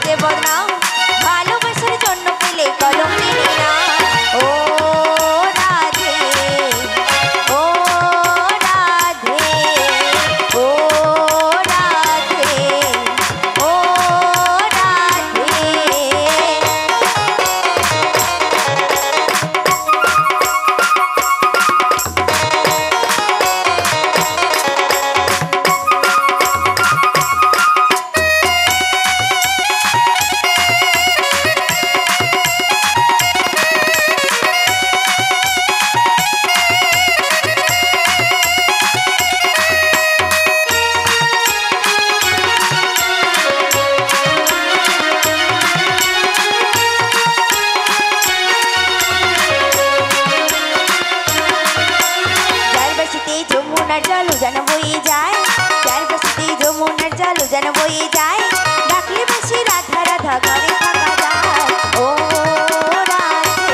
যে বদনাম ভালোবাসার জন্য পেলে কলম নিয়ে না ও রাধে ও রাধে ও রাধে ও রাধে যমুনার জল যেন বয়ে যায় যার বসিতে যমুনার জল যেন বয়ে যায় ডাকলে বেশি রাধা রাধা ঘরে থাকা যায় ও রাধে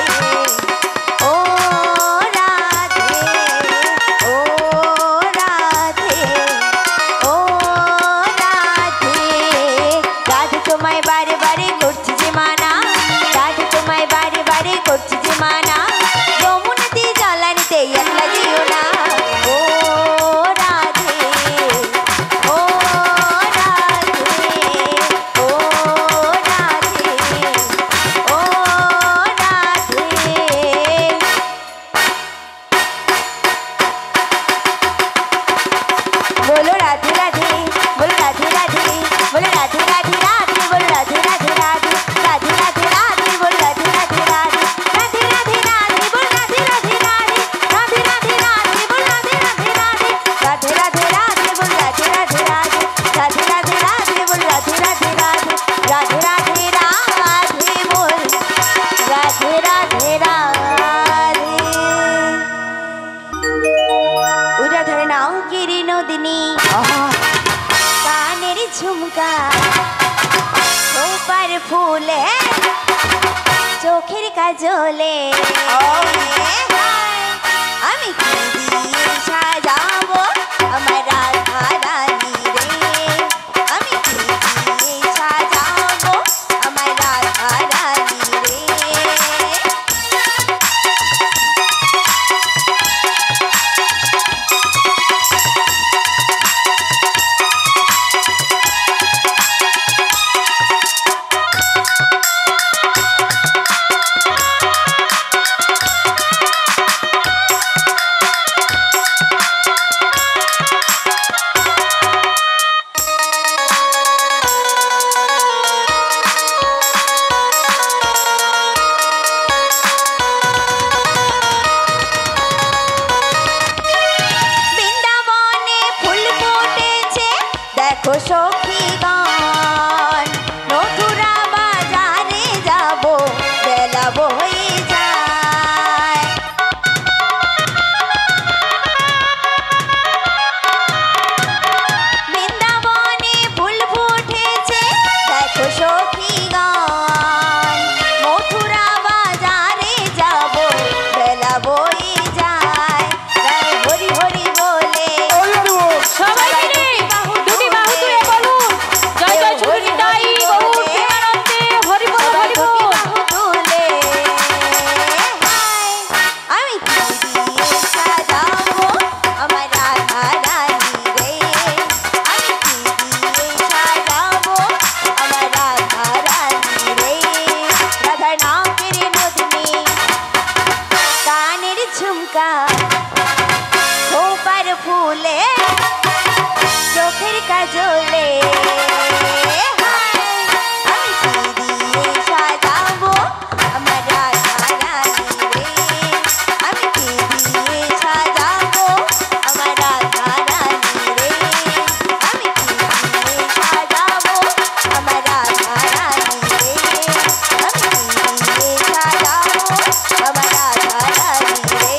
ও রাধে ও রাধে ও রাধে রাধে তোমায় বারে বারে করছি যে মানা রাধে তোমায় বারে বারে করছি যে মানা যমুনাতে জ্বালানিতে একলা যেও না बोलो राधे राधे बोलो राधे राधे बोलो राधे राधे राधे बोलो राधे राधे राधे राधे राधे राधे बोलो राधे राधे राधे राधे राधे राधे बोलो राधे राधे राधे राधे राधे राधे बोलो राधे राधे राधे राधे राधे राधे बोलो राधे राधे राधे राधे राधे राधे बोलो राधे राधे राधे राधे राधे राधे बोल राधे राधे राधे उड़ा धरे नाव गिरी नदिनी कानेर झुमका ऊपर फूले चोखेर काजले আমি কি দিয়ে সাজাবো আমার রাধা রানী রে আমি কি দিয়ে সাজাবো আমার রাধা রানী রে সখীগণ মথুরা বাজারে যাব বেলা বয়ে যায় বৃন্দাবনে ফুল ফুটেছে দেখো সখীগণ মথুরা বাজারে যাব বেলা বয়ে যায় হরি হরি বলে সবাই ऊपर फूले चोखेर काजले আমি কি দিয়ে সাজাবো আমার রাধা রানী রে আমি কি দিয়ে সাজাবো আমার রাধা রানী রে আমি কি দিয়ে সাজাবো আমার রাধা রানী রে আমি কি দিয়ে সাজাবো আমার রাধা রানী রে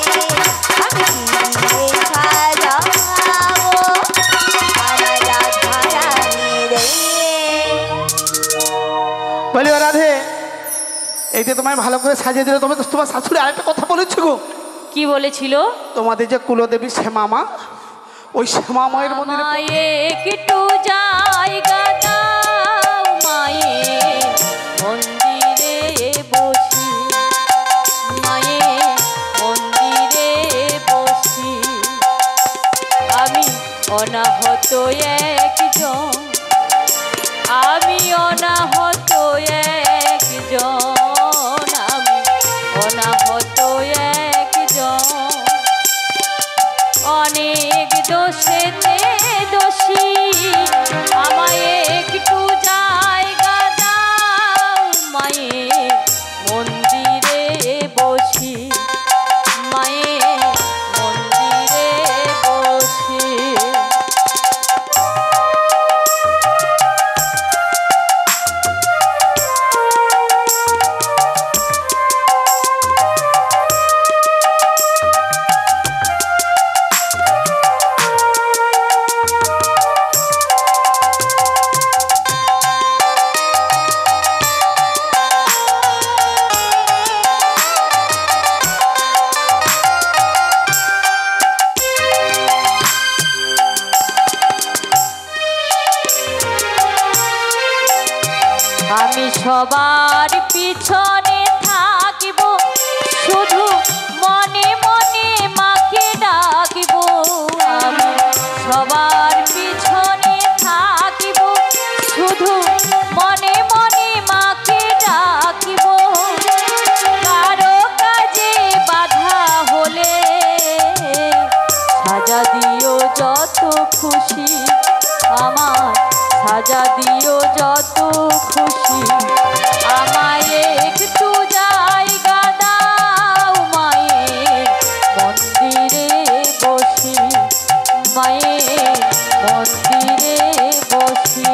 আমি কি দিয়ে সাজাবো বলি রাধে এই যে তোমায় ভালো করে সাজিয়ে দিল তবে তো তোমার শাশুড়ি আরেকটা কথা বলেছে গো কি বলেছিল তোমাদের যে কুলদেবী শ্যামা ওই শ্যামা মায়ের মন্দিরে একটু জায়গা দাও মায়ে অনাহত একজন, আমি অনাহত একজন, আমি অনাহত একজন। অনেক দোষেতে দোষী, আমায় একটু জায়গা দাও মায়ের মন্দিরে বসি, মায়ের মন্দিরে বসি। আমি সবার পিছনে থাকিব, শুধু মনে মনে মাকে ডাকিব। আমি সবার পিছনে থাকিব, শুধু মনে মনে মাকে ডাকিব। কারো কাজে বাধা হলে সাজা দিও যত খুশি, আমার সাজা দিও যত খুশি। আমায় একটু জায়গা দাও মায়ের মন্দিরে বসি, মায়ের মন্দিরে বসি।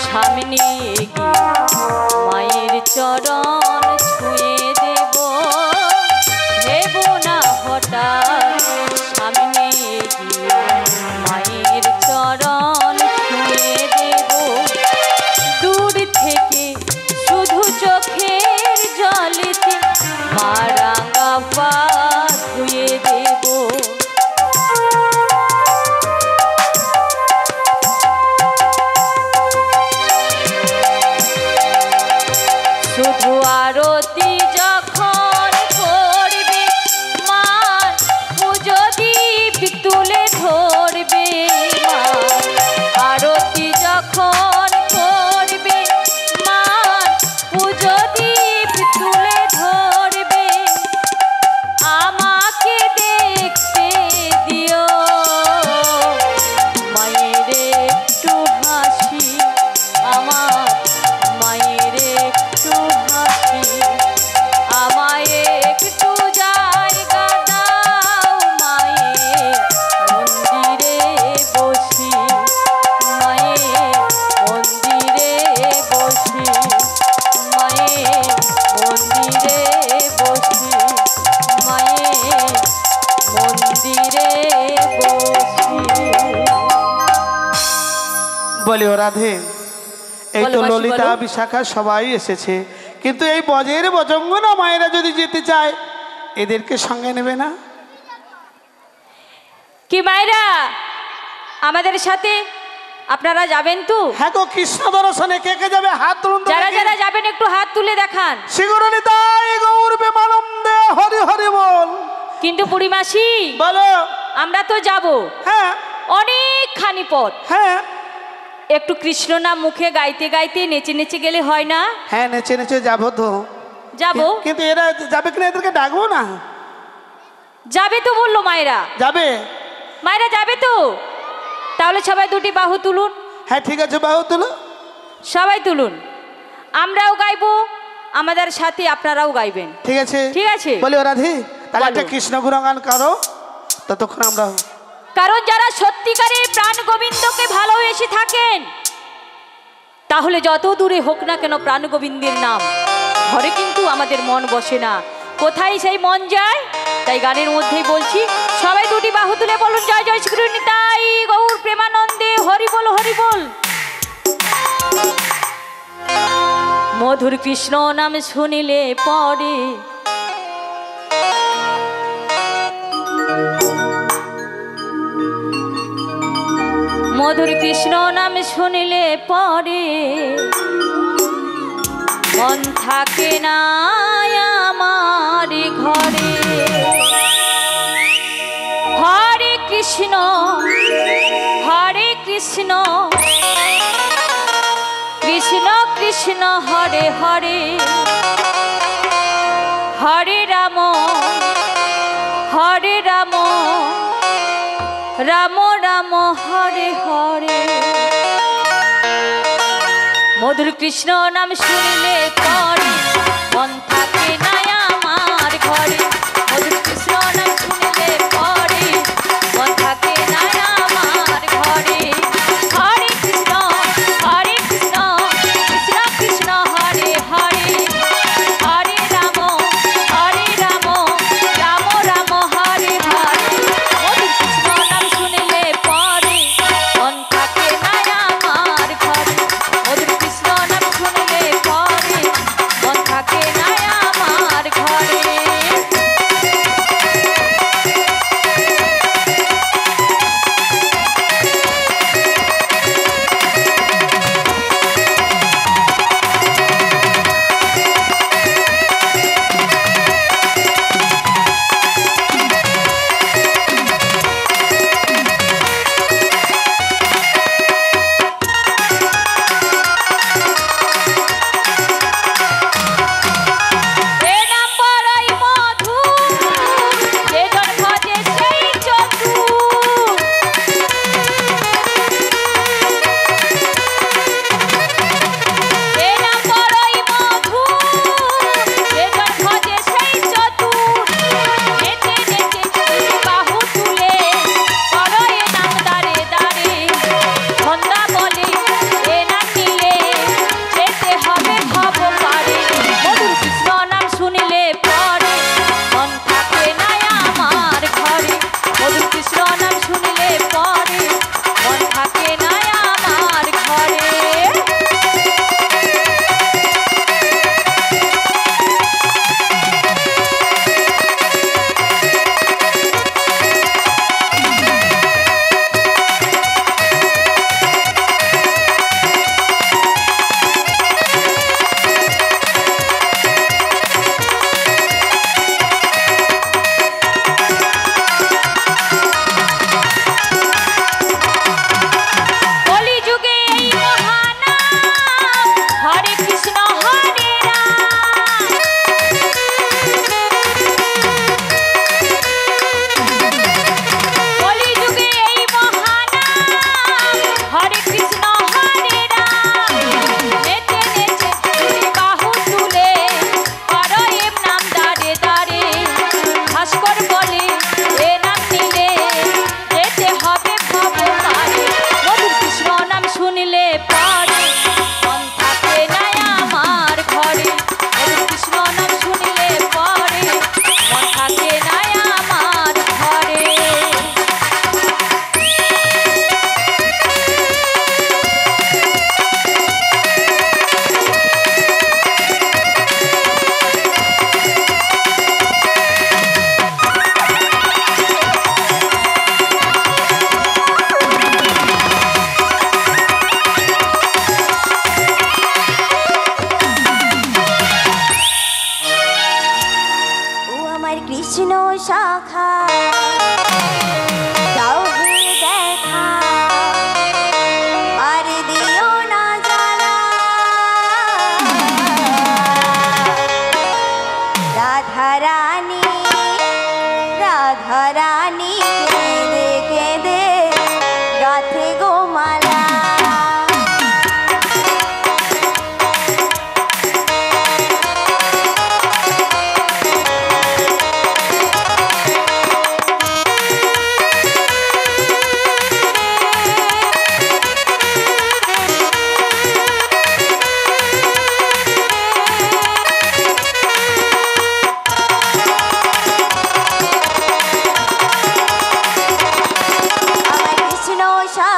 সামনে গিয়ে মায়ের চরণ ছুঁয়ে দেব, ভেব না হঠাৎ সামনে গিয়ে মায়ের চরণ ছুঁয়ে দেব। দূর থেকে শুধু চোখের জলেতে মা রাঙা পা ধুয়ে দেব। শুধু আরতি যখন করবে মার পুজো দীপ তুলে ধরবে, মার আরতি যখন করবে মার পুজো দীপ তুলে ধরবে। আমাকে দেখতে দিও মায়ের একটু হাসি, আমার মায়ের একটু হাসি। আমায় একটু জায়গা দাও মায়ের মন্দিরে বসি, মায়ের মন্দিরে বসি, মায়ের মন্দিরে বসি, মায়ের মন্দিরে বসি। বলি ও রাধে, এই তো বলো মাসি, ললিতা বলো। বিশাখা সবাই এসেছে, কিন্তু এই বজের বজঙ্গনা মায়েরা যদি যেতে চায় এদেরকে সঙ্গে নেবে না? কি মায়েরা আমাদের সাথে আপনারা যাবেন তো? হ্যাঁ গো, কৃষ্ণ দর্শনে কে কে যাবে? হাত তুলুন তো যারা দেখি। যারা যাবেন একটু হাত তুলে দেখান। শ্রীগুরুনিতাই গৌর প্রেমানন্দে হরি হরি বল। কিন্তু বুড়িমাসি বলো। আমরা তো যাব হ্যাঁ অনেকখানি পথ, হ্যাঁ একটু কৃষ্ণ নাম মুখে গাইতে গাইতে নেচে নেচে গেলে হয় না? হ্যাঁ, নেচে নেচে যাবো তো। যাবো, কিন্তু এরা যাবে কিনা এদেরকে ডাকবো না? যাবে তো বললো মায়েরা। যাবে? মায়েরা যাবে তো? তাহলে সবাই দুটি বাহু তুলুন। হ্যাঁ ঠিক আছে, বাহু তুলো। সবাই তুলুন। আমরাও গাইবো, আমাদের সাথে আপনারাও গাইবেন। ঠিক আছে, ঠিক আছে। বলি ও রাধে, তাহলে বলো। একটা কৃষ্ণ গুণগান করো, ততক্ষণ আমরা। কারণ যারা সত্যিকারের প্রাণ গোবিন্দকে ভালোবেসে থাকেন তাহলে যত দূরে হোক না কেন প্রাণ গোবিন্দের নাম, ঘরে কিন্তু আমাদের মন বসে না। কোথায় সেই মন যায়? তাই গানের মধ্যেই বলছি, সবাই দুটি বাহু তুলে বলুন জয় জয় শ্রী নিতাই গৌর প্রেমানন্দে হরি বল হরি বল। মধুর কৃষ্ণ নাম শুনিলে পরে মধুর কৃষ্ণ নাম শুনিলে পরে মন থাকে না আমার ঘরে। হরে কৃষ্ণ কৃষ্ণ কৃষ্ণ হরে হরে, হরে রাম রাম রাম হরে হরে। মধুর কৃষ্ণ নাম শুনিলে পরে মন থাকে না আমার ঘরে। মধুর কৃষ্ণ নাম শুনিলে পরে মন থাকে না আমার ঘরে। হরে কৃষ্ণ কৃষ্ণ কৃষ্ণ হরে হরে, হরে রাম রাম রাম হরে হরে। মধুর কৃষ্ণ নাম শুনিলে পরে মন থাকে না আমার ঘরে। মধুর কৃষ্ণ নাম শুনিলে পরে মন থাকে না আমার ঘরে।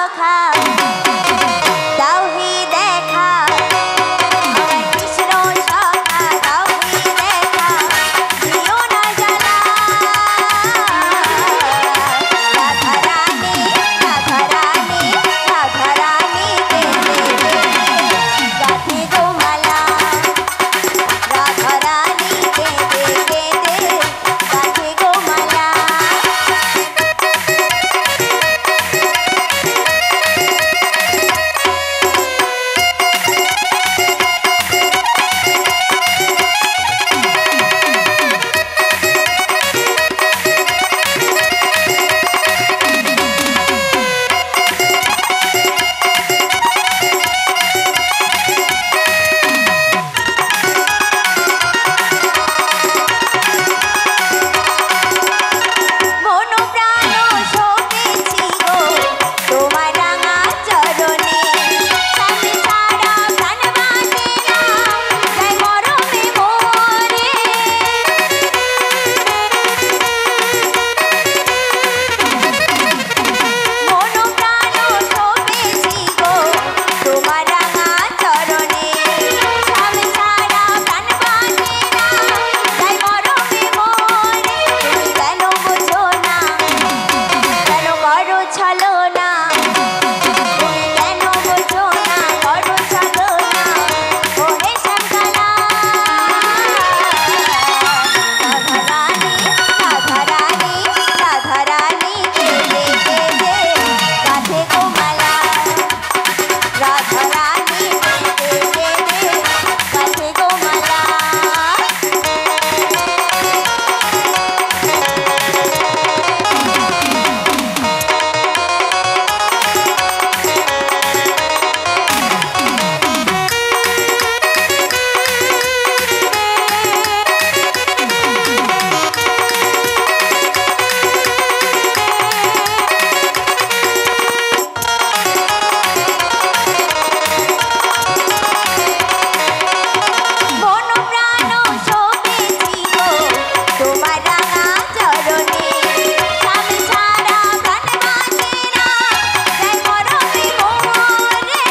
সখা দাও হে দেখা আমার কৃষ্ণ সখা দাও হে দেখা দিও না জ্বালা রাধা রানী রাধা রানী রাধা রানী গাথে গো মালা রাধা রানী কেঁদে কেঁদে গাথে গো মালা মন প্রাণ শোকেছি গো তোমার রাঙা চরণে স্বামী ছাড়া প্রাণ বাঁধে না যাই মরমে মোরে মন প্রাণ শোকেছি গো তোমার রাঙা চরণে স্বামী ছাড়া প্রাণ বাঁধে না যাই মরমে মোরে তুমি কেন বোঝো না কেন করো ছলনা তুমি কেন বোঝো না করো ছলনা ও হে শ্যামকালা রাধা রানী রাধা রানী কেঁদে কেঁদে গাথে গো মালা রাধা রানী কেঁদে কেঁদে গাথে গো মালা মন প্রাণ শোকেছি গো তোমার রাঙা চরণে স্বামী ছাড়া প্রাণ বাঁধে না যাই মরমে মোরে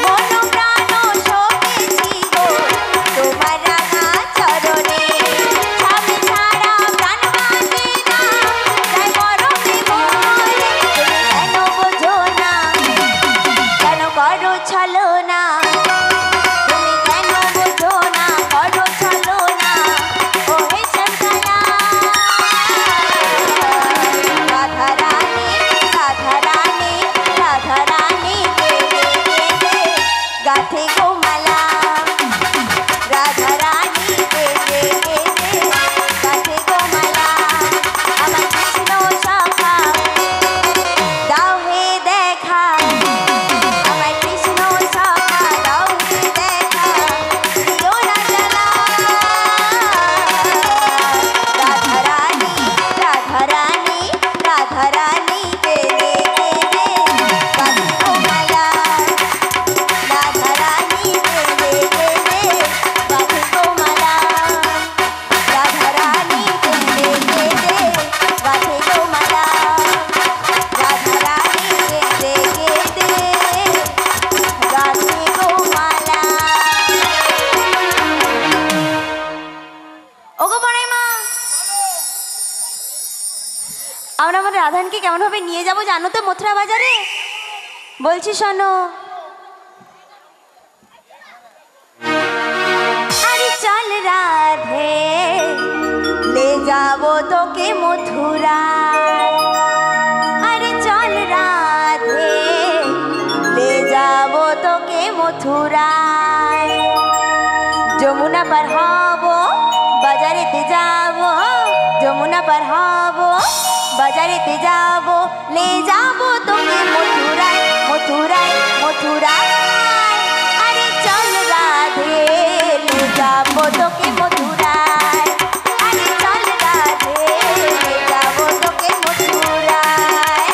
মন প্রাণ শোকেছি গো তোমার রাঙা চরণে স্বামী ছাড়া প্রাণ বাঁধে না যাই মরমে মোরে তুমি কেন বোঝো না কেন করো ছলনা তুমি কেন বোঝো না করো ছলনা ও হে শ্যামকালা রাধা রানী রাধা রানী রাধা রানী কেঁদে কেঁদে গাথে গো মালা রাধা রানী কেঁদে কেঁদে গাথে গো মালা আমার কৃষ্ণ সখা দাও হে দেখা আমার কৃষ্ণ সখা দাও হে দেখা দিও না জ্বালা রাধা রানী রাধা রানী রাধা রানী কেঁদে কেঁদে গাথে গো মালা রাধা রানী কেঁদে কেঁদে গাথে গো মালা রাধা রানী কেঁদে কেঁদে গাথে গো মালা রাধা রানী কেঁদে কেঁদে গাথে গো মালা। ওগো বড়াইমা, আমরা আমাদের রাধানকে কেমন ভাবে নিয়ে যাব জানো তো মথুরা বাজারে? বলছি শোনো। আরে চল রাধে ले যাবো তোকে মথুরায়, আরে চল রাধে ले যাবো তোকে মথুরায়। যমুনা পার হবো বাজারেতে যাবো, যমুনা পার হবো বাজারেতে যাবো, ले যাবো তোকে মথুরায় মথুরায় মথুরায়। আরে চল রাধে ले যাবো তোকে মথুরায়, আরে চল রাধে ले যাবো তোকে মথুরায়।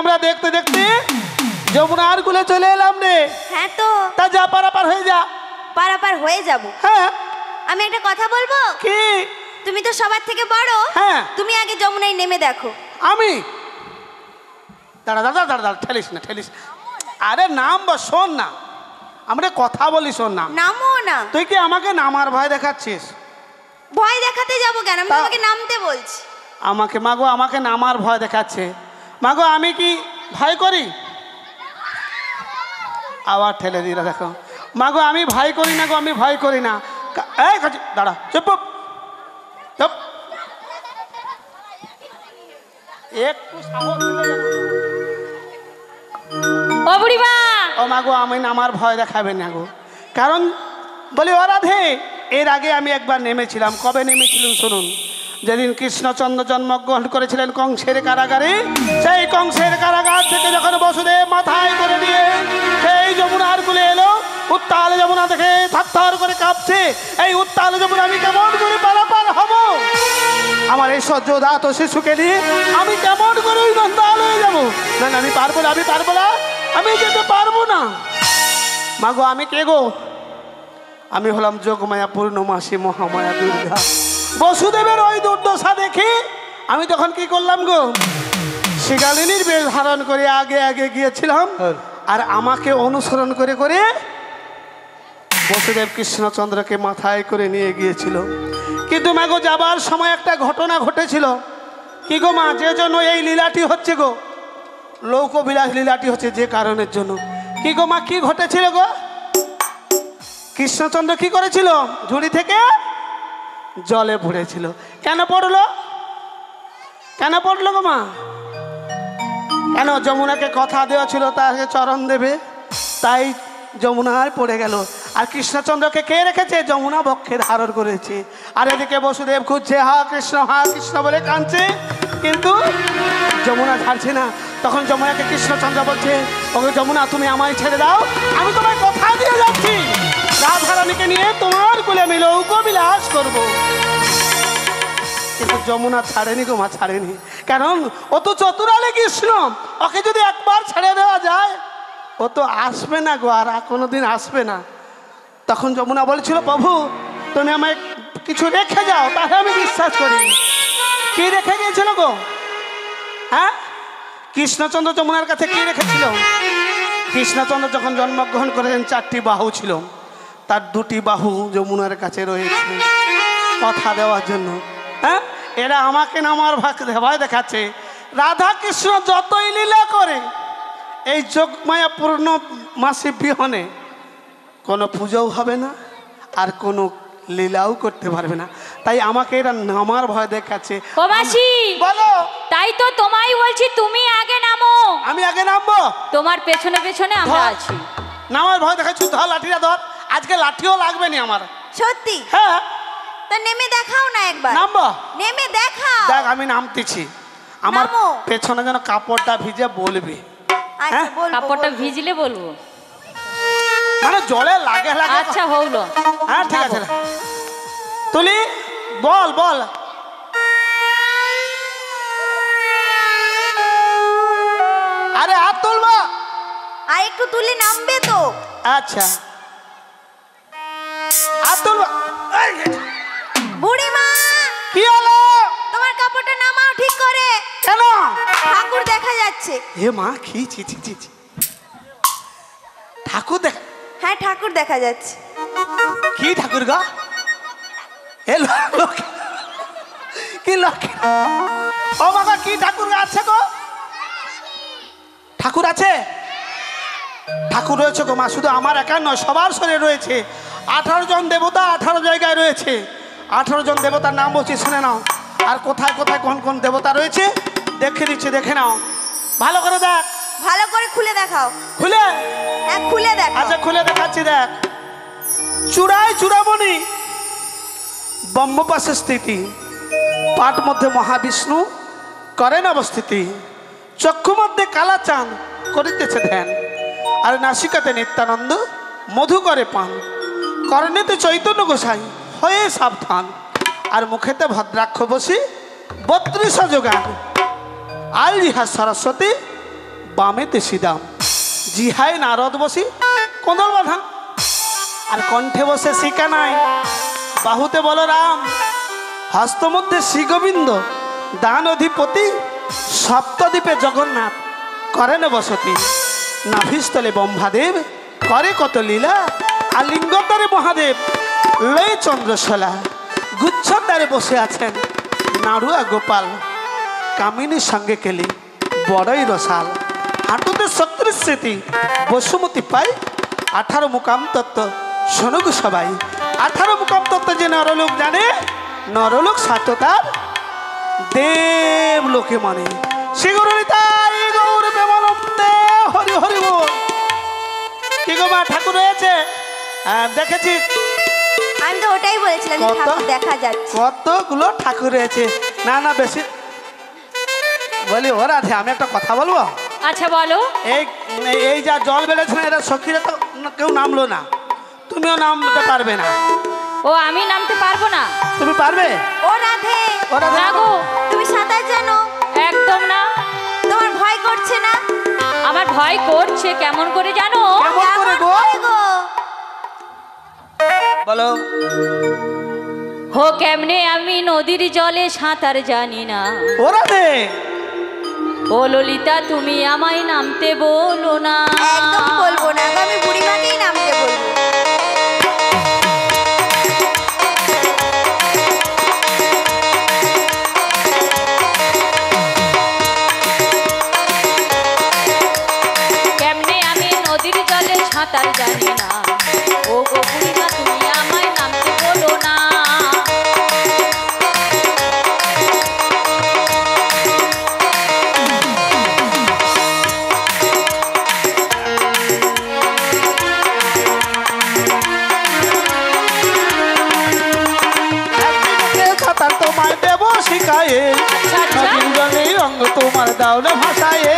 আমরা দেখতে দেখতে যমুনার কুলে চলে এলাম রে। হ্যাঁ তো তা যা পারাপার হয়ে যা। পারাপার হয়ে যাব। হ্যাঁ আমি একটা কথা বলবো। কি? তুমি তো সবার থেকে বড়। হ্যাঁ। তুমি আগে যমুনায় নেমে দেখো। আমি দাঁড়া দাঁড়া দাঁড়া দাঁড়া, ঠেলিস না ঠেলিস। আরে নাম বা শোন না, আমরা কথা বলি, শোন না। নামো না। তুই কি আমাকে নামার ভয় দেখাচ্ছিস? ভয় দেখাতে যাব কেন? আমি তা- তোমাকে নামতে বলছি। আমাকে মাগো, আমাকে নামার ভয় দেখাচ্ছে। মাগো আমি কি ভয় করি? আবার ঠেলে দিলা দেখো। মাগো আমি ভয় করি না গো, আমি ভয় করি না। এই কাছে দাঁড়া, চুপ চুপ। একটু সাহস দিলে যেন। ও বুড়িমা, ও মাগো আমি নামার ভয় দেখাবে না গো, কারণ বলি ও রাধে, এর আগে আমি একবার নেমেছিলাম। কবে নেমেছিলাম শুনুন, যেদিন কৃষ্ণচন্দ্র জন্মগ্রহণ করেছিলেন কংসের কারাগারে। সেই কংসের কারাগার থেকে যখন বসুদেব মাথায় করে নিয়ে সেই যমুনার কুলে এলো, উত্তাল যমুনা থেকে থরথর করে কাঁপছে। এই উত্তাল যমুনা আমি কেমন করে পারাপার হব? আমার এই সহ্যদাত শিশুকে নিয়ে আমি কেমন করে ওই নন্দাল হয়ে যাবো? না না, আমি পারবো না, আমি পারবো না, আমি যেতে পারবো না। মাগো আমি কে গো? আমি হলাম যোগমায়া পূর্ণমাসী মহামায়া দুর্গা। বসুদেবের ওই দুর্দশা দেখে আমি তখন কি করলাম গো, শিগালিনীর বেশ ধারণ করে আগে আগে গিয়েছিলাম, আর আমাকে অনুসরণ করে করে বসুদেব কৃষ্ণচন্দ্রকে মাথায় করে নিয়ে গিয়েছিল। কিন্তু মাগো যাবার সময় একটা ঘটনা ঘটেছিল। কি গো মা, যে জন্য এই লীলাটি হচ্ছে গো, লৌকবিলাস লীলাটি হচ্ছে যে কারণের জন্য। কি গো মা, কি ঘটেছিল গো? কৃষ্ণচন্দ্র কি করেছিল? ঝুড়ি থেকে জলে পড়েছিল। কেন পড়লো? কেন পড়লো গো মা? কেন? যমুনাকে কথা দেওয়া ছিল তাকে চরণ দেবে, তাই যমুনায় পড়ে গেল। আর কৃষ্ণচন্দ্রকে কে রেখেছে? যমুনা বক্ষে ধারণ করেছে। আর এদিকে বসুদেব খুঁজছে হা কৃষ্ণ বলে কাঁদছে, কিন্তু যমুনা ছাড়ছে না। তখন যমুনাকে কৃষ্ণচন্দ্র বলছে, ওকে যমুনা তুমি আমায় ছেড়ে দাও, আমি তোমায় কথা দিয়ে যাচ্ছি, রাধারানীকে নিয়ে তোমার কুলে আমি লৌকবিলাস করবো। কিন্তু যমুনা ছাড়েনি গো মা, ছাড়েনি। কারণ ও তো চতুরালে কৃষ্ণ, ওকে যদি একবার ছেড়ে দেওয়া যায় ও তো আসবে না গো, আর কোনোদিন আসবে না। তখন যমুনা বলেছিল, প্রভু তুমি আমায় কিছু রেখে যাও, তাহলে আমি বিশ্বাস করি। কি রেখে গিয়েছিল গো? হ্যাঁ, কৃষ্ণচন্দ্র যমুনার কাছে কি রেখেছিল? কৃষ্ণচন্দ্র যখন জন্মগ্রহণ করেছেন 4টি বাহু ছিল, তার 2টি বাহু যমুনার কাছে রয়েছে কথা দেওয়ার জন্য। হ্যাঁ, এরা আমাকে নামার ভয় দেখাচ্ছে। রাধা কৃষ্ণ যতই লীলা করে, এই যোগমায়া পূর্ণ মাসে বিহনে কোনো পুজোও হবে না, আর কোনো লীলাও করতে পারবে না। তাই আমাকে এরা নামার ভয় দেখাচ্ছে। ও মাসি, বলো। তাই তো তোমায় বলছি, তুমি আগে নামো। আমি আগে নামবো? তোমার পেছনে পেছনে আমরা ধর। আছি। নামার ভয় দেখাচ্ছি, ধর লাঠিটা ধর। আজকে লাঠিও লাগবে না আমার। সত্যি? হ্যাঁ। তা নেমে দেখাও না একবার। নামবো? নেমে দেখাও। দেখ আমি নামতেছি, আমার নামো। পেছনে যেন কাপড়টা ভিজে বলবি। আচ্ছা হ্যাঁ? বলবো, কাপড়টা বলবো। ভিজলে বলবো। মানে জলে লাগে লাগে। আচ্ছা হলো। হ্যাঁ ঠিক আছে। তুলি বল বল। আরে হাত তুলবো। আর একটু তুলে নামবে তো। আচ্ছা হাত তুলবো। এই, বুড়িমা, কি হলো? তোমার কাপড়টা নামাও ঠিক করে। কেন? ঠাকুর দেখা যাচ্ছে। হে মা, কি ছি ছি ছি ছি। ঠাকুর দেখ? হ্যাঁ ঠাকুর দেখা যাচ্ছে। কি ঠাকুর গো? এ লোক কি লোক? ও বাবা, কি ঠাকুর আছে গো? ঠাকুর আছে? ঠাকুর রয়েছে গো মা, শুধু আমার একার নয়, সবার শরীরে রয়েছে। 18 জন দেবতা 18 জায়গায় রয়েছে। 18 জন দেবতার নাম বলছি, শুনে নাও। আর কোথায় কোথায় কোন কোন দেবতা রয়েছে দেখে দিচ্ছি, দেখে নাও ভালো করে। দেখ ভালো করে খুলে দেখাও। খুলে। হ্যাঁ খুলে দেখাও। আচ্ছা খুলে দেখাচ্ছি, দেখ। চূড়ায় চূড়ামণি, ব্রহ্মপাশে স্থিতি, পাঠ মধ্যে মহাবিষ্ণু করেন অবস্থিতি, চক্ষু মধ্যে কালা চাঁদ করিতেছে ধ্যান, আর নাসিকাতে নিত্যানন্দ মধু করে পান, কর্ণেতে চৈতন্য গোসাই হয়ে সাবধান, আর মুখেতে ভদ্রাক্ষ বসি 32 যোগান, আল রিহা সরস্বতী বামেতে শ্রীদাম, জিহায় নারদ বসি কোঁদল বাঁধা, আর কণ্ঠে বসে শিকা নাই, বাহুতে বলরাম, হস্তমধ্যে শ্রীগোবিন্দ, দান অধিপতি, সপ্তদ্বীপে জগন্নাথ করেন বসতি, নাভিস্থলে ব্রহ্মাদেব করে কত লীলা, আর লিঙ্গদ্বারে মহাদেব লয়ে চন্দ্রশলা, গুচ্ছদ্বারে বসে আছেন নাড়ুয়া গোপাল, কামিনীর সঙ্গে কেলি বড়ই রসাল, হাঁটুতে শক্তির স্মৃতি বসুমতি পাই, 18 মুকাম তত্ত্ব শোনুক সবাই, 18 মুকাম তত্ত্ব যে নরলোক জানে, নরলোক সাততার দেব লোকে মানে। শ্রী গুরু নিতাই গৌর প্রেমানন্দে হরি হরি বল। কি গো মা, ঠাকুর রয়েছে? দেখেছি, আমি তো ওটাই বলেছিলাম যে কত? ঠাকুর দেখা যাচ্ছে। কতগুলো ঠাকুর রয়েছে। না না বেশি বলি, ও রাধে আমি একটা কথা বলবো। আচ্ছা বলো। এই এই যা জল বেড়েছে না, এরা সখীরা তো কেউ নামলো না, তুমিও নামতে পারবে না। ও আমি নামতে পারবো না? তুমি পারবে? ও রাধে, ও রাধে, না গো, তুমি সাঁতার জানো? একদম না। তোমার ভয় করছে না? আমার ভয় করছে, কেমন করে জানো? কেমন করে গো? কেমন করে গো? বলো। হো কেমনে আমি নদীর জলে সাঁতার জানি না, ও রাধে, ও ললিতা তুমি আমায় নামতে বলো না। একদম বলবো না, আমি বুড়িমাকেই নামতে বলবো। কেমনে আমি নদীর জলে সাঁতার জানি না, ও গো বুড়িমা তুমি আমায় নামতে বলো না। সাঁতার তোমায় দেব শিখায়ে, আচ্ছা, আচ্ছা। নদীর জলে অঙ্গ তোমার দাওলে ভাসায়ে,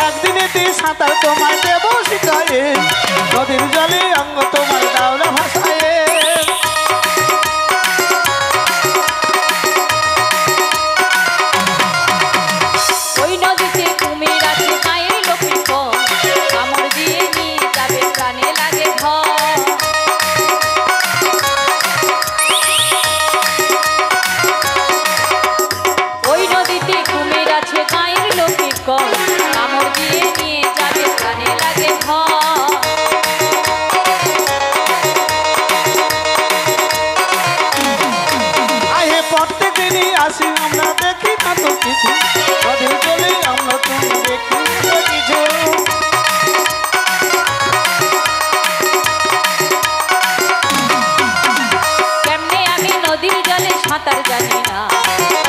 একদিনে সাঁতার তোমায় দেব শিখায়ে, নদীর জলে অঙ্গ তোমার দাওলে ভাসায়ে। ওই নদীতে কুমির আছে গায়ে লোকে কম, কামড় দিয়ে নিয়ে যাবে প্রাণে লাগে ভয়। ওই নদীতে কুমির আছে গায়ের লোকে কম, কামড় দিয়ে নিয়ে যাবে প্রাণে লাগে ভয়। আহে প্রত্যেক দিনই আসি আমরা, দেখি না তো কিছু, নদীর জলে আমরা তুমি দেখি না কিছু। কেমনে আমি নদীর জলে সাঁতার জানি না,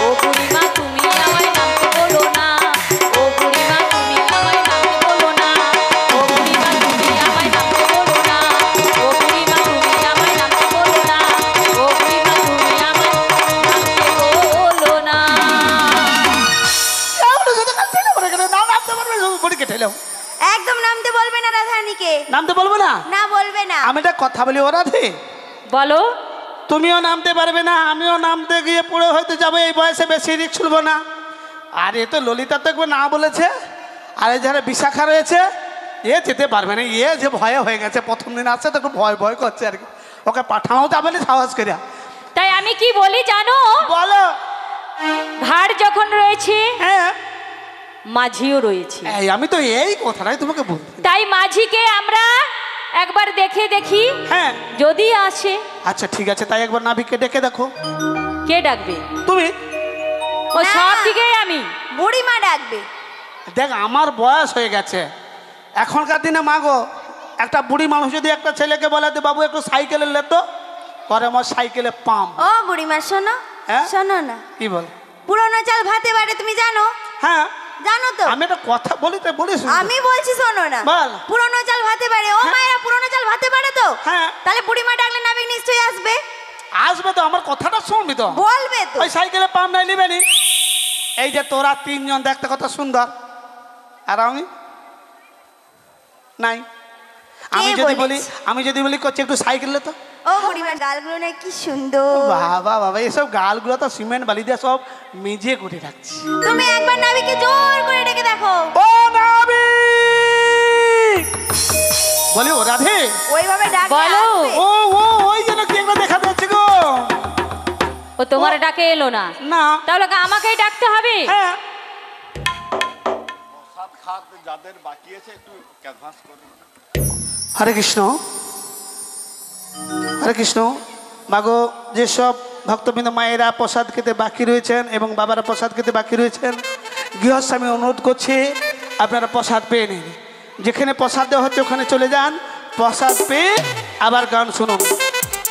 ও বুড়িমা তুমি আমায় নামতে বলো না, ও বুড়িমা তুমি আমায় নামতে বলো না, ও বুড়িমা তুমি আমায় নামতে বলো না, ও বুড়িমা তুমি আমায় নামতে বলো না, ও বুড়িমা তুমি আমায় নামতে বলো না। একদম নামতে বলবে না রাধারানীকে। নামতে বলবো না? না বলবে না। আমি একটা কথা বলি, ও রাধে, বলো। তুমিও নামতে পারবে না, আমিও নামতে গিয়ে পড়ে হয়তো যাবো, এই বয়সে বেশি রিস্ক ছুলবো না। আর এ তো ললিতা তো একবার না বলেছে, আর এই যারা বিশাখা রয়েছে এ যেতে পারবে না, এ যে ভয়ে হয়ে গেছে, প্রথম দিন আসছে তো একটু ভয় ভয় করছে আর কি, ওকে পাঠানো যাবে না সাহস করে। তাই আমি কি বলি জানো, বলো। ভাড় যখন রয়েছে হ্যাঁ, মাঝিও রয়েছে, এই আমি তো এই কথাটাই তোমাকে বলছি। তাই মাঝিকে আমরা একবার দেখে দেখি, হ্যাঁ, যদি আসে। আচ্ছা ঠিক আছে, তাই একবার নাবিককে ডেকে দেখো। কে ডাকবে? তুমি ও না। সব দিকেই আমি। বুড়িমা ডাকবে। দেখ, আমার বয়স হয়ে গেছে, এখনকার দিনে মাগো একটা বুড়ি মানুষ যদি একটা ছেলেকে বলে যে বাবু একটু সাইকেলে লেতো, পরে আমার সাইকেলে পাম। ও বুড়িমা শোনো, হ্যাঁ? শোনো না, কি বল? পুরনো চাল ভাতে বাড়ে, তুমি জানো? হ্যাঁ, জানো তো? আমি একটা কথা বলি তো, বলিস? আমি বলছি শোনো না। বল। পুরনো চাল ভাতে বাড়ে। ও মায়েরা, পুরনো চাল ভাতে বাড়ে তো? হ্যাঁ। তাহলে বুড়িমা ডাকলে নাবিক নিশ্চয়ই আসবে। আসবে তো, আমার কথাটা শুনবি তো। বলবে তো। ওই সাইকেলে পাম নাই, নিবে নি। এই যে তোরা তিনজন দেখতে কত সুন্দর, আর আমি নাই। আমি কে যদি বলি, বলেছে? আমি যদি বলি করছি একটু সাইকেল লে তো, ও বুড়িমা গালগুলো না কি সুন্দর। বাবা বাবা, এসব গালগুলো তো সিমেন্ট বালি দিয়ে সব মেজে করে রাখছি। তুমি একবার নাবিকে জোর করে ডেকে দেখো। ও নাবি, বলি ও রাধে, ওইভাবে ডাকলে বলো। আসবে। ও ও ওই যেন কি একবার দেখা যাচ্ছে গো। ও তোমার ডাকে এলো না, না, তাহলে কি আমাকেই ডাকতে হবে? হ্যাঁ প্রসাদ খাতে যাদের বাকি আছে একটু ক্যানভাস করুন। হরে কৃষ্ণ, হরে কৃষ্ণ। মাগো, যেসব ভক্তবৃন্দ মায়েরা প্রসাদ খেতে বাকি রয়েছেন এবং বাবারা প্রসাদ খেতে বাকি রয়েছেন, গৃহস্বামী অনুরোধ করছে আপনারা প্রসাদ পেয়ে নিন। যেখানে প্রসাদ দেওয়া হচ্ছে ওখানে চলে যান, প্রসাদ পেয়ে আবার গান শুনুন।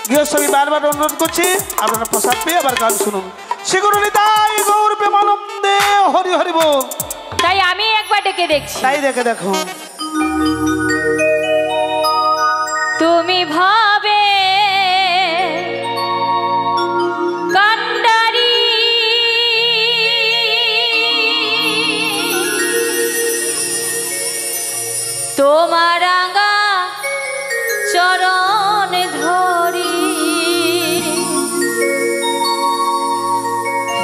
গৃহস্বামী বারবার অনুরোধ করছে আপনারা প্রসাদ পেয়ে আবার গান শুনুন। শ্রীগুরু নিতাই গৌর প্রেমানন্দে হরি হরি বল। তাই আমি একবার ডেকে দেখছি। তাই দেখে দেখো। তুমি ভাবে কান্ডারি, তোমার রাঙা চরণ ধরি,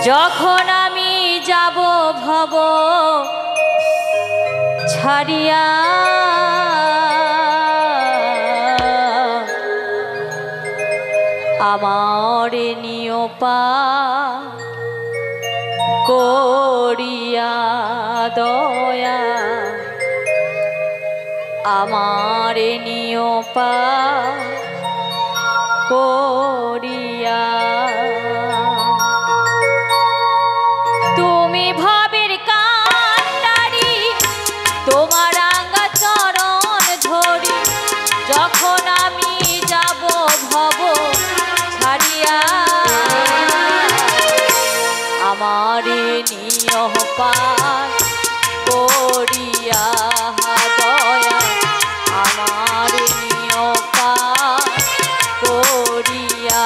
যখন আমি যাব ভব ছাড়িয়া, আমার নিয়পা করিয়া দয়া, আমার নিয়পা করিয়া। তুমি ভাবের কান্ডারি, তোমার রাঙা চরণ ধরি, যখন আমি যাব ভব ছাড়িয়া, আমার নিয়পান করিয়া দয়া, আমার নিয়পান করিয়া।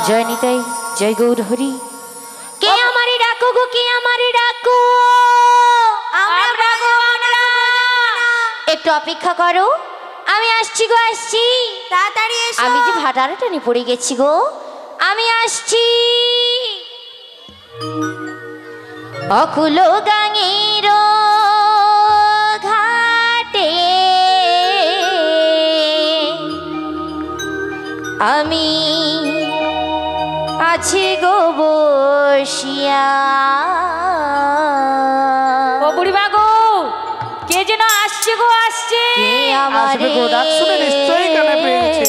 জয় নিতাই, জয় গৌর হরি। কে আমারে ডাকো গো, কে আমারে ডাকো? আমরা গো, আমরা। একটু অপেক্ষা করো, আমি আসছি গো, আসছি। তাড়াতাড়ি এসো। আমি যে ভাটারে টেনে পড়ে গেছি গো, আমি আসছি। অকুল গাঙের ঘাটে আমি আছি গো বসিয়া। ও বুড়িমা গো, কে যেন আসছে গো, আসছে। আসবে গো, ডাক শুনে নিশ্চয়ই কানে পেয়েছে।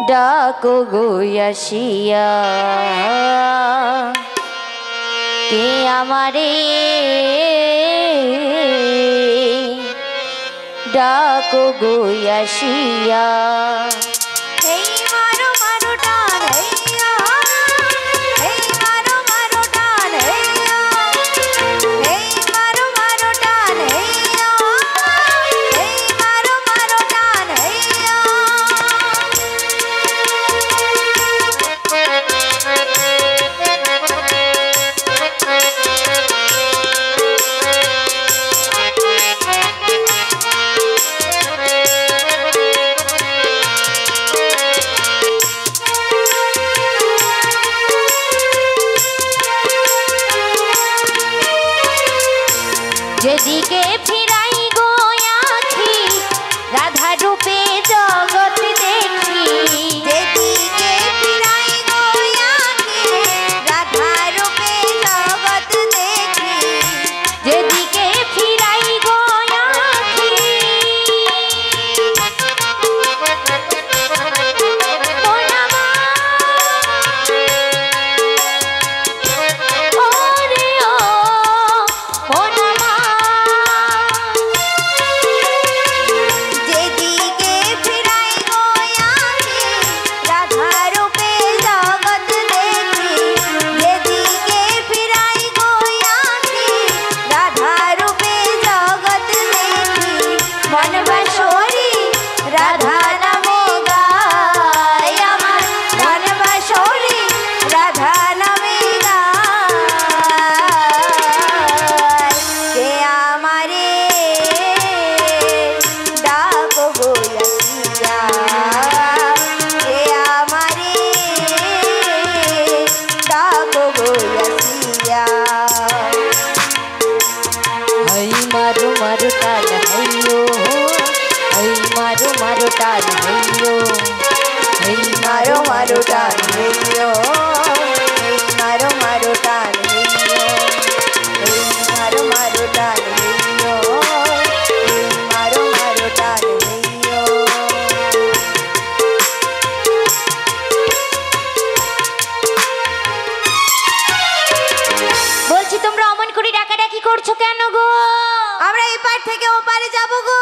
ডাকো গো আসিয়া, কে আমারে ডাকো গো আসিয়া। এই মারো মারো টান, হেইয়া। এই মারো মারো টান, হেইয়া। এই মারো মারো টান, হেইয়া। এই মারো মারো টান, হেইয়া। যেদিকে ফিরাই গো আখি, রাধা রূপে জগৎ দেখি। যেদিকে ফিরাই গো আঁখি, রাধা রূপে জগৎ দেখি। যেদিকে ফিরাই গো আখি, ওনামা, ওরে ও, ওনামা। যেদিকে ফিরাই গো আঁখি, রাধা রূপে জগৎ দেখি। যেদিকে ফিরাই গো আঁখি, রাধা রূপে জগৎ দেখি। বনবাসরি রাধা নাম গায় আমার, বনবাসরি রাধা নামে গায়। কে আমারে ডাকো গো আসিয়া, কে আমারে ডাকো গো আসিয়া। হই মারো মারো টান হইও, হই মারো মারো টান হইও, হই মারো মারো টান হেইয়ো, এই মারো মারো টান হেইয়ো, এই মারো মারো টান হেইয়ো, এই মারো মারো টান হেইয়ো। বলছি তোমরা অমন করে ডাকাডাকি করছো কেন গো? আমরা এপার থেকে ওপারে যাবো গো।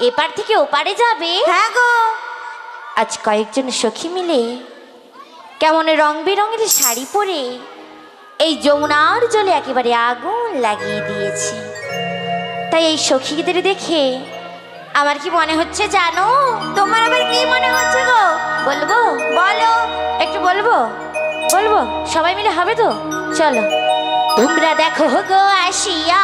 এপার থেকে ওপারে যাবে? হ্যাঁ গো। আজ কয়েকজন সখী মিলে কেমন রং বেরঙের শাড়ি পরে এই যমুনার জলে একেবারে আগুন লাগিয়ে দিয়েছি। তাই এই সখীদের দেখে আমার কি মনে হচ্ছে জানো? তোমার আবার কি মনে হচ্ছে গো? বলবো? বলো। একটু বলবো? বলবো? সবাই মিলে হবে তো? চলো। তোমরা দেখো গো আসিয়া